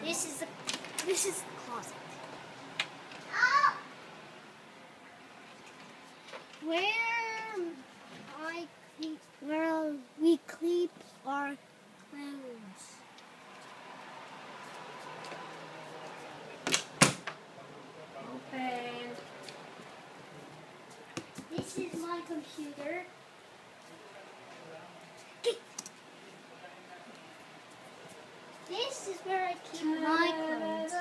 This is the closet. Where we keep our clothes. Open. This is my computer. This is where I keep my clothes.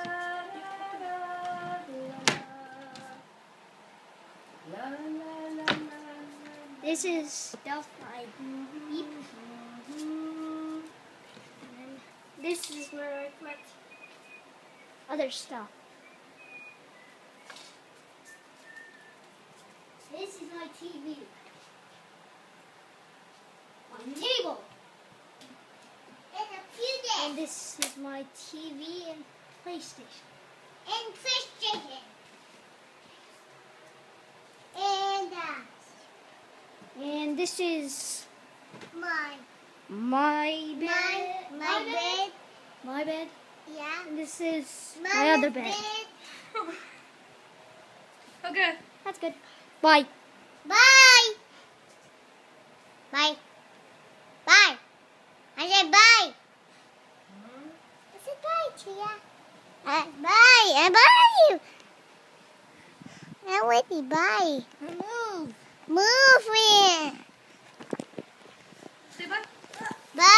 This is stuff I keep. And this is where I put other stuff. This is my TV. My table. And this is my TV and PlayStation. And PlayStation. And this is My bed. bed. My bed. Yeah. And this is my other bed. Okay. That's good. Bye. Bye. Bye. Bye. I said bye. I said bye, Chia. Bye. I bye you. I want to bye. Move. Move it. Say bye. Bye.